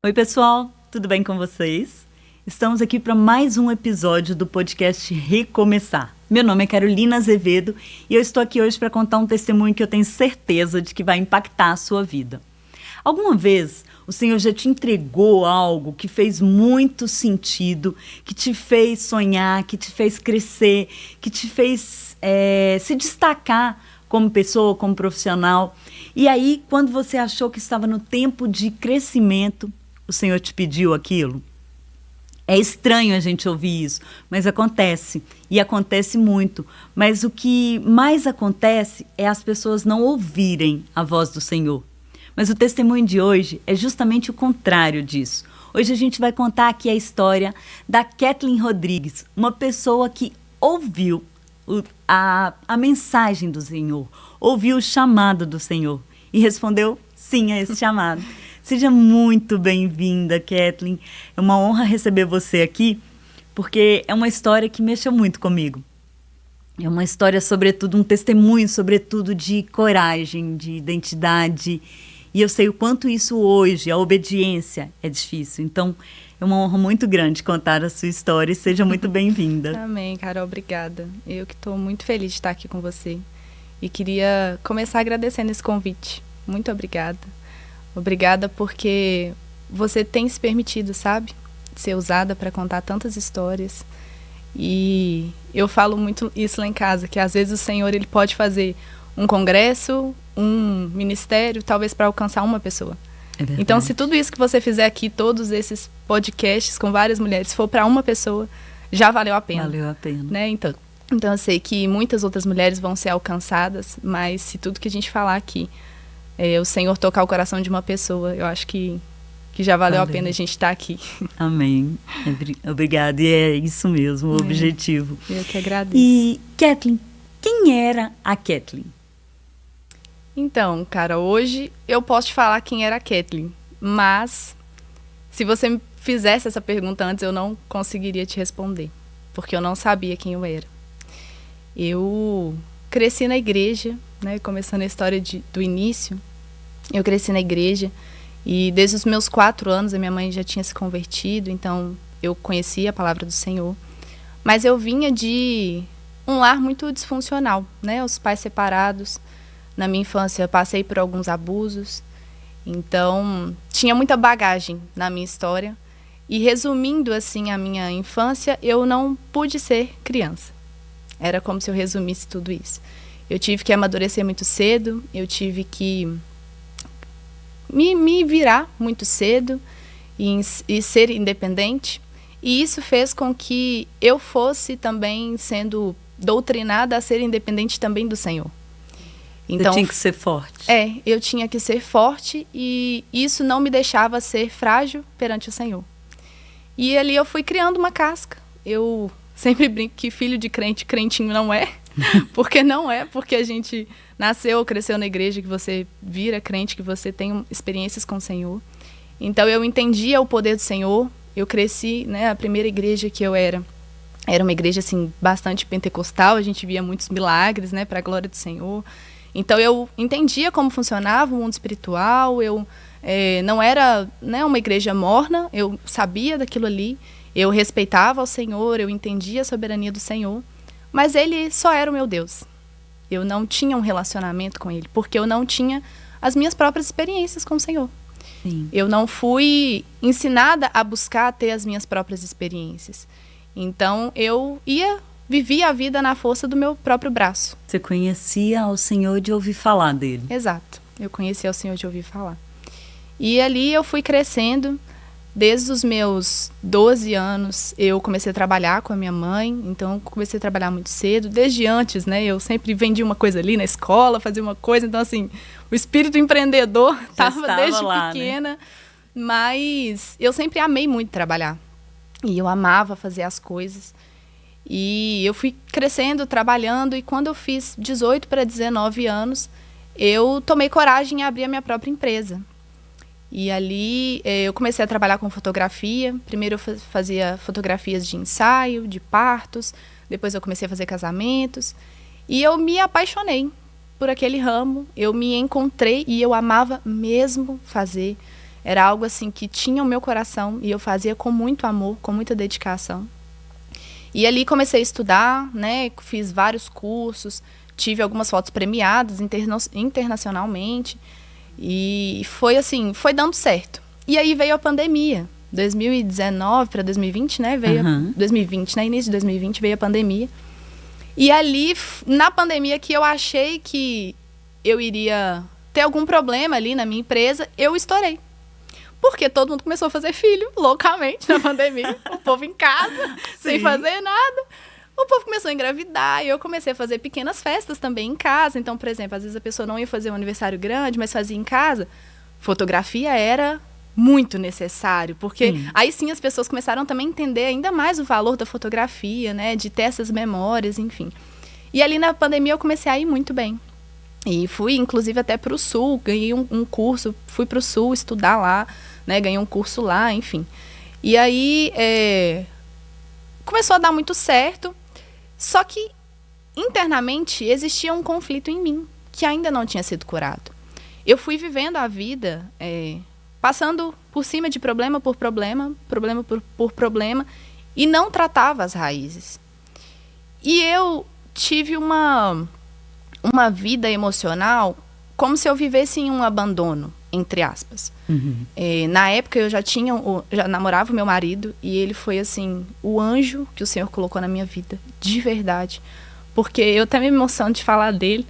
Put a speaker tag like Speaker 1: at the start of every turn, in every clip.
Speaker 1: Oi, pessoal, tudo bem com vocês? Estamos aqui para mais um episódio do podcast Recomeçar. Meu nome é Carolina Azevedo e eu estou aqui hoje para contar um testemunho que eu tenho certeza de que vai impactar a sua vida. Alguma vez o Senhor já te entregou algo que fez muito sentido, que te fez sonhar, que te fez crescer, que te fez se destacar como pessoa, como profissional? E aí, quando você achou que estava no tempo de crescimento, o Senhor te pediu aquilo? É estranho a gente ouvir isso, mas acontece, e acontece muito. Mas o que mais acontece é as pessoas não ouvirem a voz do Senhor. Mas o testemunho de hoje é justamente o contrário disso. Hoje a gente vai contar aqui a história da Kathleen Rodrigues, uma pessoa que ouviu a mensagem do Senhor, ouviu o chamado do Senhor e respondeu sim a esse chamado. Seja muito bem-vinda, Kathleen. É uma honra receber você aqui, porque é uma história que mexeu muito comigo. É uma história, sobretudo, um testemunho, sobretudo, de coragem, de identidade. E eu sei o quanto isso hoje, a obediência, é difícil. Então, é uma honra muito grande contar a sua história e seja muito bem-vinda.
Speaker 2: Amém, Carol, obrigada. Eu que estou muito feliz de estar aqui com você. E queria começar agradecendo esse convite. Muito obrigada. Obrigada porque você tem se permitido, sabe? Ser usada para contar tantas histórias. E eu falo muito isso lá em casa, que às vezes o Senhor ele pode fazer um congresso, um ministério, talvez para alcançar uma pessoa. Então, se tudo isso que você fizer aqui, todos esses podcasts com várias mulheres, for para uma pessoa, já valeu a pena.
Speaker 1: Valeu a pena.
Speaker 2: Né? Então eu sei que muitas outras mulheres vão ser alcançadas, mas se tudo que a gente falar aqui, o Senhor tocar o coração de uma pessoa, eu acho que já valeu a pena a gente estar aqui.
Speaker 1: Amém. Obrigada. E é isso mesmo, o objetivo.
Speaker 2: Eu que agradeço.
Speaker 1: E, Kathleen, quem era a Kathleen?
Speaker 2: Então, cara, hoje eu posso te falar quem era a Kathleen, mas se você me fizesse essa pergunta antes, eu não conseguiria te responder, porque eu não sabia quem eu era. Eu cresci na igreja, né, começando a história do início, eu cresci na igreja e desde os meus 4 anos a minha mãe já tinha se convertido, então eu conhecia a palavra do Senhor, mas eu vinha de um lar muito disfuncional, né, os pais separados. Na minha infância, eu passei por alguns abusos, então tinha muita bagagem na minha história. E resumindo assim a minha infância, eu não pude ser criança. Era como se eu resumisse tudo isso. Eu tive que amadurecer muito cedo, eu tive que me virar muito cedo e ser independente. E isso fez com que eu fosse também sendo doutrinada a ser independente também do Senhor.
Speaker 1: Então, você tinha que ser forte.
Speaker 2: Eu tinha que ser forte e isso não me deixava ser frágil perante o Senhor. E ali eu fui criando uma casca. Eu sempre brinco que filho de crente, crentinho não é. Porque não é, porque a gente nasceu, cresceu na igreja, que você vira crente, que você tem experiências com o Senhor. Então eu entendia o poder do Senhor. Eu cresci, né, a primeira igreja que eu era uma igreja assim, bastante pentecostal, a gente via muitos milagres, né, para a glória do Senhor. Então eu entendia como funcionava o mundo espiritual, eu não era, né, uma igreja morna, eu sabia daquilo ali, eu respeitava o Senhor, eu entendia a soberania do Senhor, mas Ele só era o meu Deus. Eu não tinha um relacionamento com Ele, porque eu não tinha as minhas próprias experiências com o Senhor.
Speaker 1: Sim.
Speaker 2: Eu não fui ensinada a buscar ter as minhas próprias experiências. Então eu vivia a vida na força do meu próprio braço.
Speaker 1: Você conhecia o Senhor de ouvir falar dele.
Speaker 2: Exato. Eu conhecia o Senhor de ouvir falar. E ali eu fui crescendo. Desde os meus 12 anos, eu comecei a trabalhar com a minha mãe. Então, comecei a trabalhar muito cedo. Desde antes, né? Eu sempre vendia uma coisa ali na escola, fazia uma coisa. Então, assim, o espírito empreendedor estava desde lá, pequena. Né? Mas eu sempre amei muito trabalhar. E eu amava fazer as coisas. E eu fui crescendo, trabalhando, e quando eu fiz 18 para 19 anos, eu tomei coragem em abrir a minha própria empresa. E ali eu comecei a trabalhar com fotografia. Primeiro eu fazia fotografias de ensaio, de partos, depois eu comecei a fazer casamentos. E eu me apaixonei por aquele ramo, eu me encontrei e eu amava mesmo fazer. Era algo assim que tinha o meu coração e eu fazia com muito amor, com muita dedicação. E ali comecei a estudar, né? Fiz vários cursos, tive algumas fotos premiadas internacionalmente. E foi assim, foi dando certo. E aí veio a pandemia. 2019 para 2020, né? Veio 2020, né? Início de 2020 veio a pandemia. E ali, na pandemia, que eu achei que eu iria ter algum problema ali na minha empresa, eu estourei. Porque todo mundo começou a fazer filho, loucamente, na pandemia. O povo em casa, sem fazer nada. O povo começou a engravidar e eu comecei a fazer pequenas festas também em casa. Então, por exemplo, às vezes a pessoa não ia fazer um aniversário grande, mas fazia em casa. Fotografia era muito necessário, porque aí sim as pessoas começaram também a entender ainda mais o valor da fotografia, né? De ter essas memórias, enfim. E ali na pandemia eu comecei a ir muito bem. E fui, inclusive, até para o Sul, ganhei um curso, fui para o Sul estudar lá, né? Ganhei um curso lá, enfim. E aí começou a dar muito certo, só que internamente existia um conflito em mim, que ainda não tinha sido curado. Eu fui vivendo a vida, passando por cima de problema por problema, problema por problema, e não tratava as raízes. E eu tive uma vida emocional como se eu vivesse em um abandono, entre aspas. Na época eu já namorava o meu marido e ele foi assim, o anjo que o Senhor colocou na minha vida, de verdade. Porque eu até me emociono de falar dele,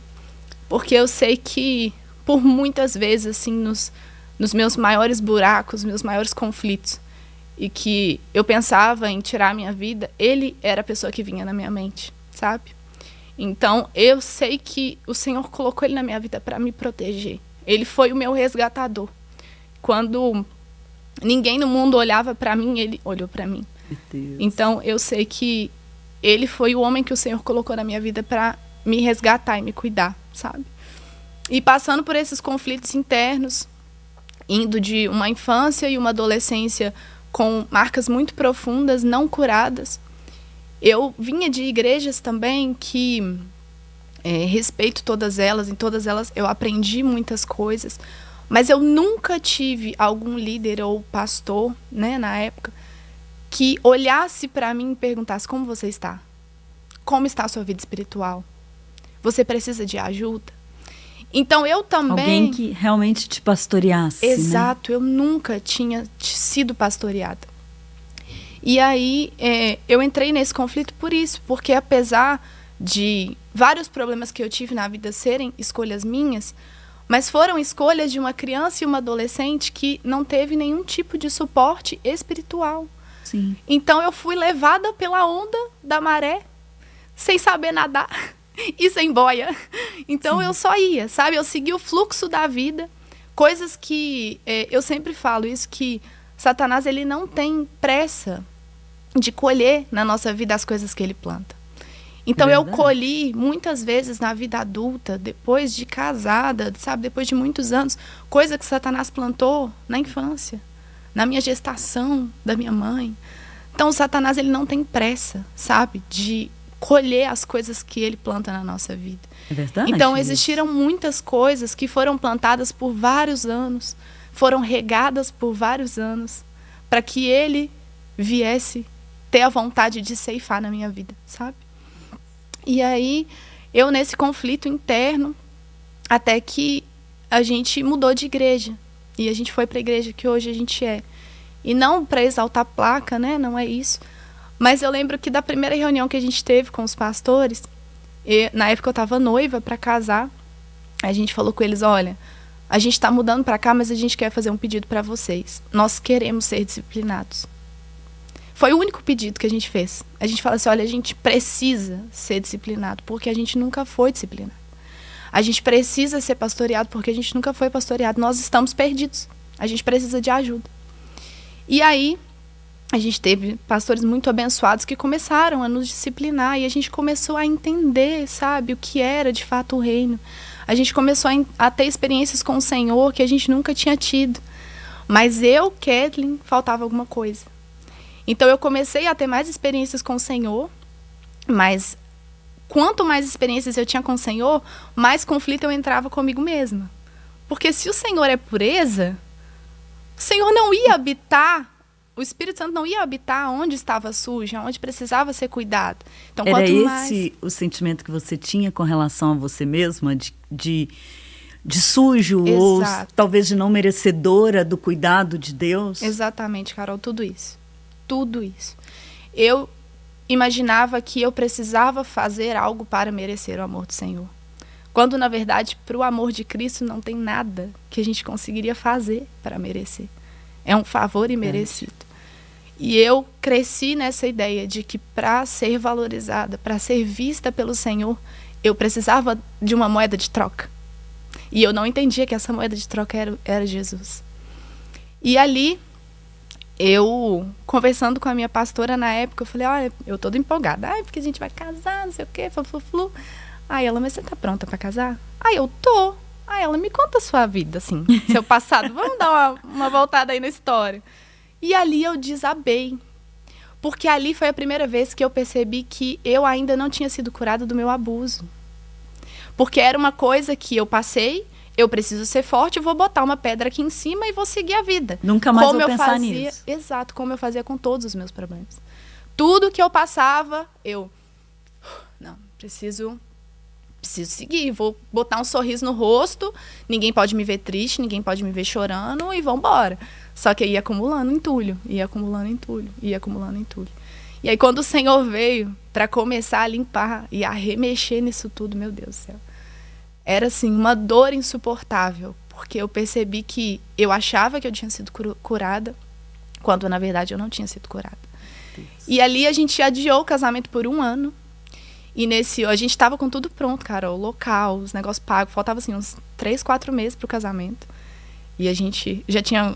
Speaker 2: porque eu sei que por muitas vezes, assim, nos meus maiores buracos, meus maiores conflitos, e que eu pensava em tirar a minha vida, ele era a pessoa que vinha na minha mente, sabe? Então, eu sei que o Senhor colocou ele na minha vida para me proteger. Ele foi o meu resgatador. Quando ninguém no mundo olhava para mim, ele olhou para mim. Então, eu sei que ele foi o homem que o Senhor colocou na minha vida para me resgatar e me cuidar, sabe? E passando por esses conflitos internos, indo de uma infância e uma adolescência com marcas muito profundas, não curadas. Eu vinha de igrejas também que respeito todas elas, em todas elas eu aprendi muitas coisas, mas eu nunca tive algum líder ou pastor, né, na época, que olhasse para mim e perguntasse: como você está? Como está a sua vida espiritual? Você precisa de ajuda? Então eu também...
Speaker 1: Alguém que realmente te pastoreasse.
Speaker 2: Exato,
Speaker 1: né?
Speaker 2: Eu nunca tinha sido pastoreada. E aí eu entrei nesse conflito por isso, porque apesar de vários problemas que eu tive na vida serem escolhas minhas, mas foram escolhas de uma criança e uma adolescente que não teve nenhum tipo de suporte espiritual.
Speaker 1: Sim.
Speaker 2: Então eu fui levada pela onda da maré, sem saber nadar e sem boia. Então eu só ia, sabe? Eu segui o fluxo da vida, coisas que eu sempre falo isso, que Satanás ele não tem pressa de colher na nossa vida as coisas que ele planta. Então eu colhi muitas vezes na vida adulta, depois de casada, sabe, depois de muitos anos, coisa que Satanás plantou na infância, na minha gestação da minha mãe. Então o Satanás ele não tem pressa, sabe, de colher as coisas que ele planta na nossa vida.
Speaker 1: É verdade.
Speaker 2: Então existiram muitas coisas que foram plantadas por vários anos, foram regadas por vários anos, para que ele viesse ter a vontade de ceifar na minha vida, sabe? E aí, eu nesse conflito interno, até que a gente mudou de igreja. E a gente foi para a igreja que hoje a gente é. E não para exaltar placa, né? Não é isso. Mas eu lembro que da primeira reunião que a gente teve com os pastores, na época eu estava noiva para casar, a gente falou com eles: olha, a gente está mudando para cá, mas a gente quer fazer um pedido para vocês. Nós queremos ser disciplinados. Foi o único pedido que a gente fez. A gente fala assim: olha, a gente precisa ser disciplinado, porque a gente nunca foi disciplinado. A gente precisa ser pastoreado, porque a gente nunca foi pastoreado. Nós estamos perdidos. A gente precisa de ajuda. E aí, a gente teve pastores muito abençoados que começaram a nos disciplinar, e a gente começou a entender, sabe, o que era de fato o reino. A gente começou a ter experiências com o Senhor que a gente nunca tinha tido. Mas eu, Kathleen, faltava alguma coisa. Então eu comecei a ter mais experiências com o Senhor, mas quanto mais experiências eu tinha com o Senhor, mais conflito eu entrava comigo mesma. Porque se o Senhor é pureza, Senhor não ia habitar, o Espírito Santo não ia habitar onde estava sujo, onde precisava ser cuidado. Então,
Speaker 1: era
Speaker 2: quanto
Speaker 1: esse
Speaker 2: mais...
Speaker 1: o sentimento que você tinha com relação a você mesma, de sujo,
Speaker 2: Exato.
Speaker 1: ou talvez de não merecedora do cuidado de Deus?
Speaker 2: Exatamente, Carol, tudo isso. Tudo isso. Eu imaginava que eu precisava fazer algo para merecer o amor do Senhor. Quando, na verdade, para o amor de Cristo não tem nada que a gente conseguiria fazer para merecer. É um favor imerecido. E eu cresci nessa ideia de que para ser valorizada, para ser vista pelo Senhor, eu precisava de uma moeda de troca. E eu não entendia que essa moeda de troca era Jesus. E ali, eu, conversando com a minha pastora na época, eu falei, olha, eu toda empolgada. Porque a gente vai casar, não sei o quê, flu. Aí ela, mas você tá pronta para casar? Aí eu tô. Aí ela, me conta a sua vida, assim, seu passado. Vamos dar uma voltada aí na história. E ali eu desabei. Porque ali foi a primeira vez que eu percebi que eu ainda não tinha sido curada do meu abuso. Porque era uma coisa que eu passei, eu preciso ser forte, vou botar uma pedra aqui em cima e vou seguir a vida.
Speaker 1: Nunca mais vou pensar nisso.
Speaker 2: Exato, como eu fazia com todos os meus problemas. Tudo que eu passava, não, preciso seguir, vou botar um sorriso no rosto, ninguém pode me ver triste, ninguém pode me ver chorando e vambora. Só que ia acumulando entulho, ia acumulando entulho, ia acumulando entulho. E aí quando o Senhor veio para começar a limpar e a remexer nisso tudo, meu Deus do céu, era assim, uma dor insuportável, porque eu percebi que eu achava que eu tinha sido curada, quando na verdade eu não tinha sido curada. Deus. E ali a gente adiou o casamento por 1 ano. E a gente estava com tudo pronto, cara, o local, os negócios pagos, faltava assim uns 3, 4 meses pro casamento. E a gente já tinha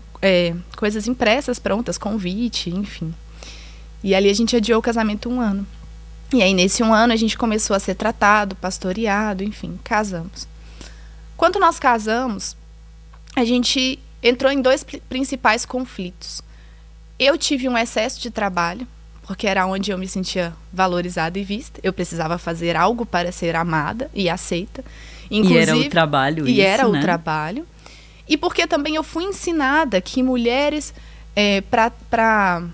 Speaker 2: coisas impressas prontas, convite, enfim. E ali a gente adiou o casamento 1 ano. E aí nesse 1 ano a gente começou a ser tratado, pastoreado, enfim, casamos. Quando nós casamos, a gente entrou em 2 principais conflitos. Eu tive um excesso de trabalho, porque era onde eu me sentia valorizada e vista. Eu precisava fazer algo para ser amada e aceita. Inclusive,
Speaker 1: e era o trabalho
Speaker 2: isso, era
Speaker 1: né?
Speaker 2: o trabalho. E porque também eu fui ensinada que mulheres, para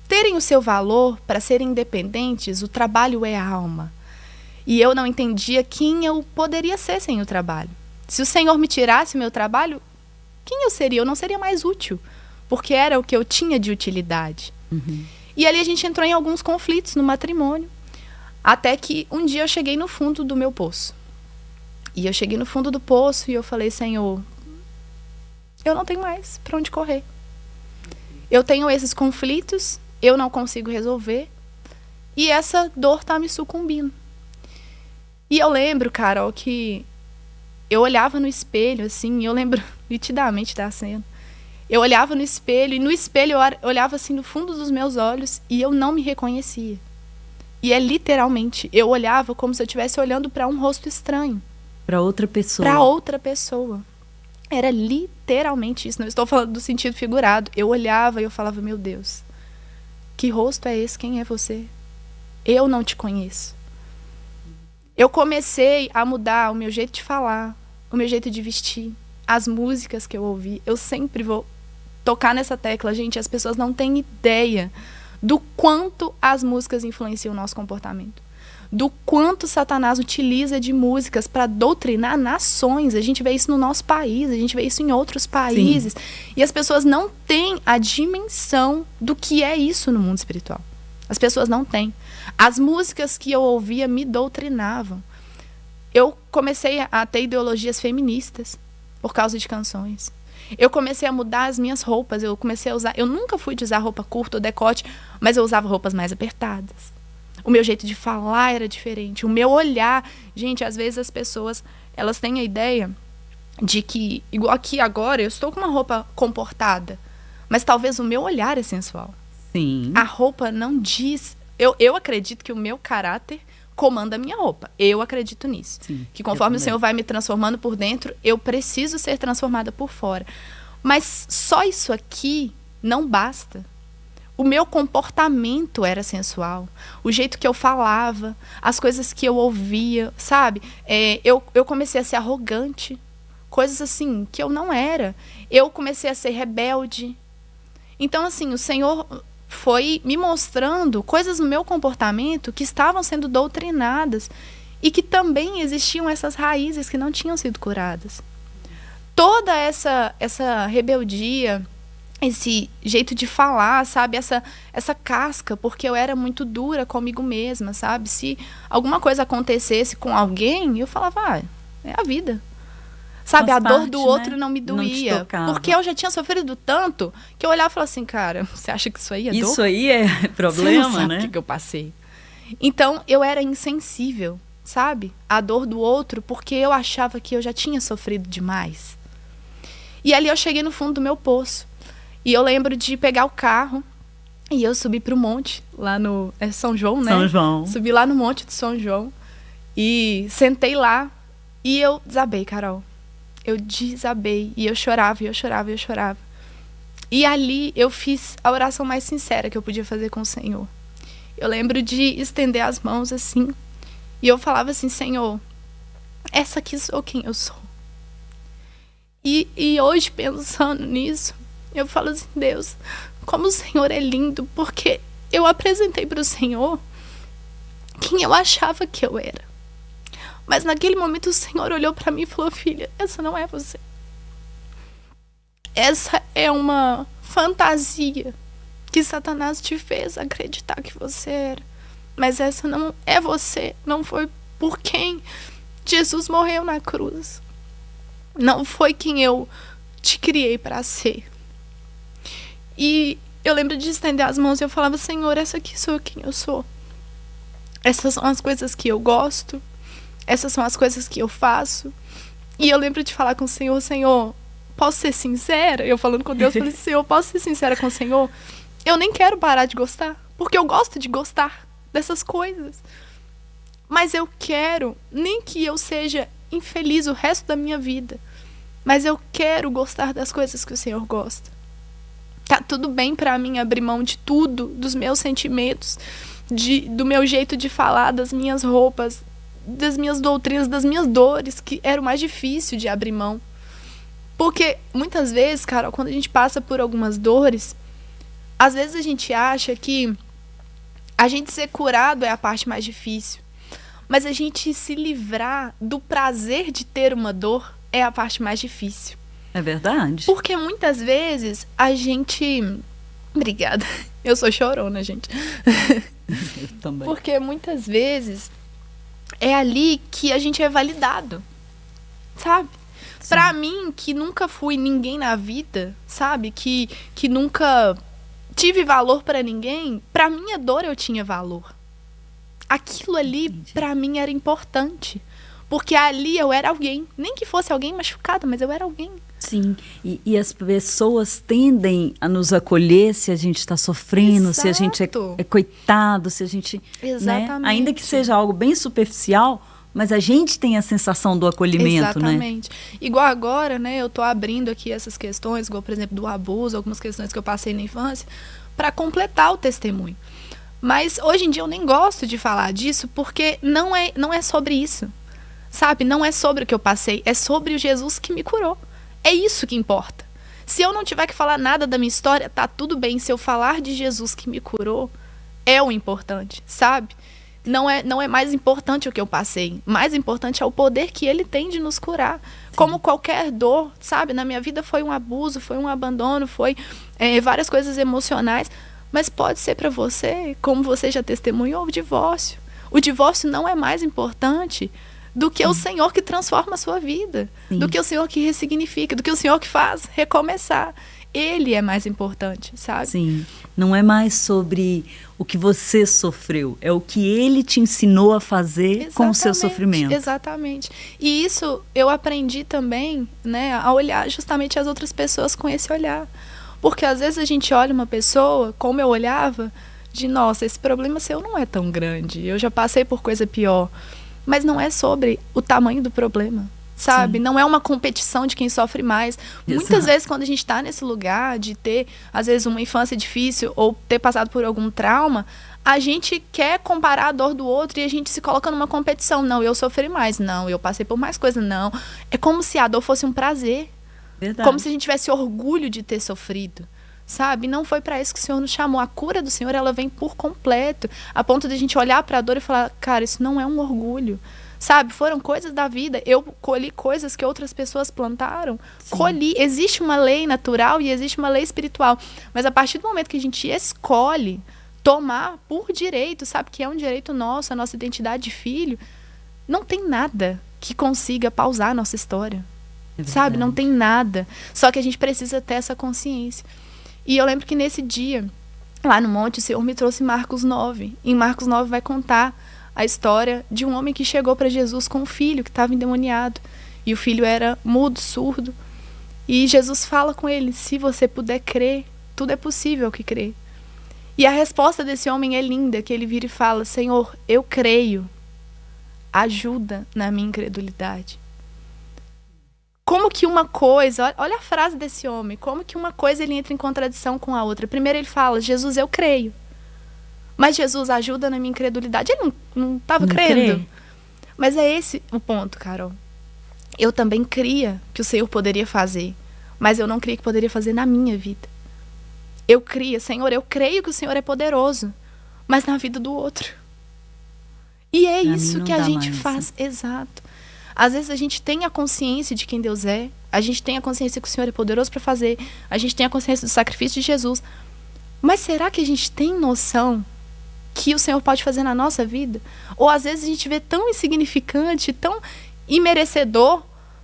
Speaker 2: terem o seu valor, para serem independentes, o trabalho é a alma. E eu não entendia quem eu poderia ser sem o trabalho. Se o Senhor me tirasse o meu trabalho, quem eu seria? Eu não seria mais útil, porque era o que eu tinha de utilidade.
Speaker 1: Uhum.
Speaker 2: E ali a gente entrou em alguns conflitos no matrimônio, até que um dia eu cheguei no fundo do meu poço. E eu cheguei no fundo do poço e eu falei, Senhor, eu não tenho mais para onde correr. Eu tenho esses conflitos, eu não consigo resolver, e essa dor tá me sucumbindo. E eu lembro, Carol, que eu olhava no espelho, assim, eu lembro nitidamente da cena. Eu olhava no espelho, e no espelho eu olhava assim no fundo dos meus olhos e eu não me reconhecia. E é literalmente, eu olhava como se eu estivesse olhando para um rosto estranho.
Speaker 1: Para outra pessoa.
Speaker 2: Para outra pessoa. Era literalmente isso, não estou falando do sentido figurado. Eu olhava e eu falava, meu Deus, que rosto é esse? Quem é você? Eu não te conheço. Eu comecei a mudar o meu jeito de falar, o meu jeito de vestir, as músicas que eu ouvi. Eu sempre vou tocar nessa tecla, gente, as pessoas não têm ideia do quanto as músicas influenciam o nosso comportamento. Do quanto Satanás utiliza de músicas para doutrinar nações. A gente vê isso no nosso país, a gente vê isso em outros países. Sim. E as pessoas não têm a dimensão do que é isso no mundo espiritual. As pessoas não têm. As músicas que eu ouvia me doutrinavam. Eu comecei a ter ideologias feministas por causa de canções. Eu comecei a mudar as minhas roupas. Eu comecei a usar... Eu nunca fui de usar roupa curta ou decote, mas eu usava roupas mais apertadas. O meu jeito de falar era diferente. O meu olhar... Gente, às vezes as pessoas, elas têm a ideia de que, igual aqui agora, eu estou com uma roupa comportada, mas talvez o meu olhar é sensual.
Speaker 1: Sim.
Speaker 2: A roupa não diz... Eu acredito que o meu caráter comanda a minha roupa. Eu acredito nisso.
Speaker 1: Sim,
Speaker 2: que conforme o Senhor vai me transformando por dentro, eu preciso ser transformada por fora. Mas só isso aqui não basta. O meu comportamento era sensual. O jeito que eu falava, as coisas que eu ouvia, sabe? Eu comecei a ser arrogante coisas assim que eu não era. Eu comecei a ser rebelde. Então, assim, o Senhor foi me mostrando coisas no meu comportamento que estavam sendo doutrinadas e que também existiam essas raízes que não tinham sido curadas. Toda essa rebeldia, esse jeito de falar, sabe? Essa casca, porque eu era muito dura comigo mesma, sabe? Se alguma coisa acontecesse com alguém, eu falava, é a vida. Sabe, a dor do outro não me doía. Porque eu já tinha sofrido tanto que eu olhava e falava assim, cara, você acha que isso aí é dor?
Speaker 1: Isso aí é problema,
Speaker 2: você não sabe o que eu passei. Então, eu era insensível, sabe? A dor do outro, porque eu achava que eu já tinha sofrido demais. E ali eu cheguei no fundo do meu poço. E eu lembro de pegar o carro e eu subi pro monte, lá no São João, né?
Speaker 1: São João.
Speaker 2: Subi lá no monte de São João e sentei lá e eu desabei, Carol. Eu desabei e eu chorava, e eu chorava, e eu chorava. E ali eu fiz a oração mais sincera que eu podia fazer com o Senhor. Eu lembro de estender as mãos assim e eu falava assim, Senhor, essa aqui sou quem eu sou. E hoje, pensando nisso, eu falo assim, Deus, como o Senhor é lindo, porque eu apresentei para o Senhor quem eu achava que eu era. Mas naquele momento o Senhor olhou para mim e falou, filha, essa não é você. Essa é uma fantasia que Satanás te fez acreditar que você era. Mas essa não é você, não foi por quem Jesus morreu na cruz. Não foi quem eu te criei para ser. E eu lembro de estender as mãos e eu falava, Senhor, essa aqui sou quem eu sou. Essas são as coisas que eu gosto. Essas são as coisas que eu faço. E eu lembro de falar com o Senhor, Senhor, posso ser sincera? Eu falando com Deus, falei, Senhor, posso ser sincera com o Senhor? Eu nem quero parar de gostar, porque eu gosto de gostar dessas coisas. Mas eu quero, nem que eu seja infeliz o resto da minha vida, mas eu quero gostar das coisas que o Senhor gosta. Tá tudo bem pra mim abrir mão de tudo, dos meus sentimentos, do meu jeito de falar, das minhas roupas, das minhas doutrinas, das minhas dores, que era o mais difícil de abrir mão. Porque muitas vezes, Carol, quando a gente passa por algumas dores, às vezes a gente acha que a gente ser curado é a parte mais difícil. Mas a gente se livrar do prazer de ter uma dor é a parte mais difícil.
Speaker 1: É verdade.
Speaker 2: Porque muitas vezes a gente... Obrigada. Eu sou chorona, gente.
Speaker 1: Eu também.
Speaker 2: Porque muitas vezes é ali que a gente é validado, sabe?
Speaker 1: Sim.
Speaker 2: Pra mim, que nunca fui ninguém na vida, sabe? Que nunca tive valor pra ninguém, pra minha dor eu tinha valor. Aquilo ali,
Speaker 1: Entendi.
Speaker 2: Pra mim, era importante. Porque ali eu era alguém. Nem que fosse alguém machucado, mas eu era alguém.
Speaker 1: Sim, e as pessoas tendem a nos acolher se a gente está sofrendo,
Speaker 2: Exato.
Speaker 1: se a gente é coitado, se a gente...
Speaker 2: Exatamente.
Speaker 1: Né? Ainda que seja algo bem superficial, mas a gente tem a sensação do acolhimento,
Speaker 2: Exatamente. Igual agora, né, eu tô abrindo aqui essas questões, igual, por exemplo, do abuso, algumas questões que eu passei na infância, para completar o testemunho. Mas hoje em dia eu nem gosto de falar disso, porque não é sobre isso, sabe? Não é sobre o que eu passei, é sobre o Jesus que me curou. É isso que importa. Se eu não tiver que falar nada da minha história, tá tudo bem. Se eu falar de Jesus que me curou, é o importante, sabe? Não é mais importante o que eu passei. Mais importante é o poder que ele tem de nos curar. Sim. Como qualquer dor, sabe? Na minha vida foi um abuso, foi um abandono, foi várias coisas emocionais. Mas pode ser para você, como você já testemunhou, o divórcio. O divórcio não é mais importante do que o Senhor que transforma a sua vida, do que o Senhor que ressignifica, do que o Senhor que faz recomeçar. Ele é mais importante, sabe?
Speaker 1: Sim, não é mais sobre o que você sofreu, é o que ele te ensinou a fazer. Exatamente, com o seu sofrimento.
Speaker 2: Exatamente. E isso eu aprendi também, né, a olhar justamente as outras pessoas com esse olhar. Porque às vezes a gente olha uma pessoa, como eu olhava, de nossa, esse problema seu não é tão grande, eu já passei por coisa pior. Mas não é sobre o tamanho do problema, sabe?
Speaker 1: Sim.
Speaker 2: Não é uma competição de quem sofre mais. Muitas vezes, quando a gente está nesse lugar de ter, às vezes, uma infância difícil ou ter passado por algum trauma, a gente quer comparar a dor do outro e a gente se coloca numa competição. Não, eu sofri mais. Não, eu passei por mais coisa. Não. É como se a dor fosse um prazer.
Speaker 1: Verdade.
Speaker 2: Como se a gente tivesse orgulho de ter sofrido. Sabe? Não foi para isso que o Senhor nos chamou. A cura do Senhor, ela vem por completo. A ponto de a gente olhar para a dor e falar, cara, isso não é um orgulho. Sabe? Foram coisas da vida. Eu colhi coisas que outras pessoas plantaram.
Speaker 1: Sim.
Speaker 2: Colhi. Existe uma lei natural e existe uma lei espiritual. Mas a partir do momento que a gente escolhe tomar por direito, sabe? Que é um direito nosso, a nossa identidade de filho, não tem nada que consiga pausar a nossa história. Sabe? Não tem nada. Só que a gente precisa ter essa consciência. E eu lembro que nesse dia, lá no monte, o Senhor me trouxe Marcos 9. Em Marcos 9 vai contar a história de um homem que chegou para Jesus com um filho que estava endemoniado. E o filho era mudo, surdo. E Jesus fala com ele, se você puder crer, tudo é possível que crer. E a resposta desse homem é linda, que ele vira e fala, Senhor, eu creio, ajuda na minha incredulidade. Como que uma coisa, olha a frase desse homem, como que uma coisa ele entra em contradição com a outra. Primeiro ele fala, Jesus, eu creio. Mas Jesus ajuda na minha incredulidade. Ele não estava crendo. Mas é esse o ponto, Carol. Eu também cria que o Senhor poderia fazer, mas eu não cria que poderia fazer na minha vida. Eu cria, Senhor, eu creio que o Senhor é poderoso, mas na vida do outro. E é isso que a gente faz. Exato. Às vezes a gente tem a consciência de quem Deus é, a gente tem a consciência que o Senhor é poderoso para fazer, a gente tem a consciência do sacrifício de Jesus. Mas será que a gente tem noção que o Senhor pode fazer na nossa vida? Ou às vezes a gente vê tão insignificante, tão imerecedor,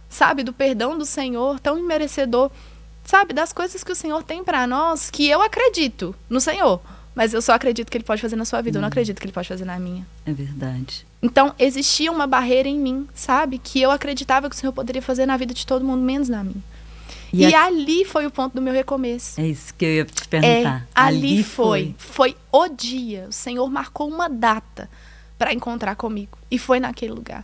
Speaker 2: sabe, do perdão do Senhor, tão imerecedor, sabe, das coisas que o Senhor tem para nós, que eu acredito no Senhor, mas eu só acredito que Ele pode fazer na sua vida, eu não acredito que Ele pode fazer na minha.
Speaker 1: É verdade.
Speaker 2: Então, existia uma barreira em mim, sabe? Que eu acreditava que o Senhor poderia fazer na vida de todo mundo, menos na minha. E ali foi o ponto do meu recomeço.
Speaker 1: É isso que eu ia te perguntar.
Speaker 2: Ali foi o dia. O Senhor marcou uma data para encontrar comigo. E foi naquele lugar.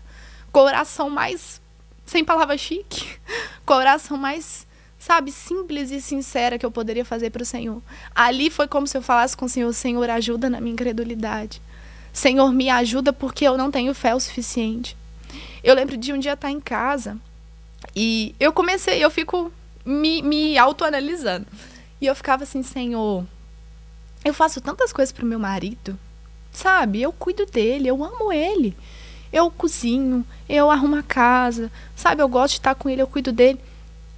Speaker 2: Com a oração mais, sem palavra chique, com a oração mais, sabe, simples e sincera que eu poderia fazer para o Senhor. Ali foi como se eu falasse com o Senhor, Senhor, ajuda na minha incredulidade. Senhor, me ajuda porque eu não tenho fé o suficiente. Eu lembro de um dia estar em casa e eu fico me autoanalisando. E eu ficava assim, Senhor, eu faço tantas coisas pro meu marido, sabe? Eu cuido dele, eu amo ele. Eu cozinho, eu arrumo a casa, sabe? Eu gosto de estar com ele, eu cuido dele.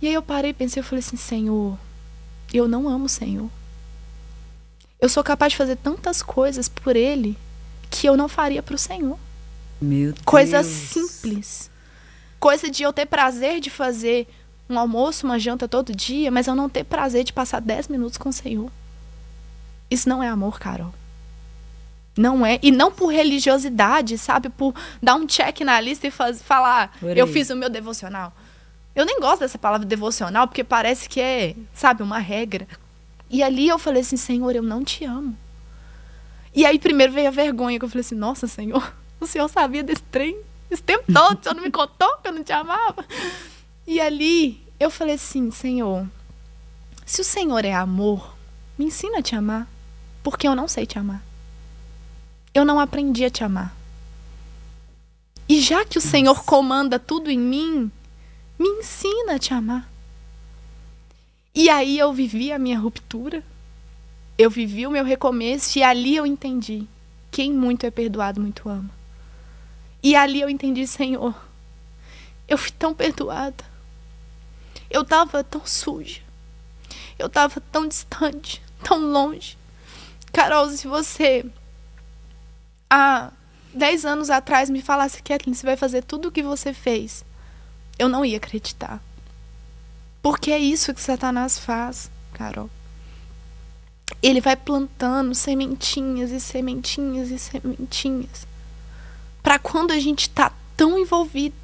Speaker 2: E aí eu parei e pensei, eu falei assim, Senhor, eu não amo o Senhor. Eu sou capaz de fazer tantas coisas por ele que eu não faria pro Senhor.
Speaker 1: Meu Deus.
Speaker 2: Coisa simples. Coisa de eu ter prazer de fazer um almoço, uma janta todo dia, mas eu não ter prazer de passar 10 minutos com o Senhor. Isso não é amor, Carol. Não é. E não por religiosidade, sabe? Por dar um check na lista e falar, eu fiz o meu devocional. Eu nem gosto dessa palavra devocional, porque parece que é, sabe, uma regra. E ali eu falei assim, Senhor, eu não te amo. E aí primeiro veio a vergonha, que eu falei assim, nossa, Senhor, o Senhor sabia desse trem esse tempo todo, o Senhor não me contou que eu não te amava. E ali eu falei assim, Senhor, se o Senhor é amor, me ensina a te amar, porque eu não sei te amar. Eu não aprendi a te amar. E já que o Senhor comanda tudo em mim, me ensina a te amar. E aí eu vivi a minha ruptura, eu vivi o meu recomeço e ali eu entendi, quem muito é perdoado, muito ama. E ali eu entendi, Senhor, eu fui tão perdoada. Eu estava tão suja. Eu estava tão distante, tão longe. Carol, se você há 10 anos atrás me falasse, Kathleen, você vai fazer tudo o que você fez, eu não ia acreditar. Porque é isso que Satanás faz, Carol. Ele vai plantando sementinhas e sementinhas e sementinhas. Para quando a gente está tão envolvido,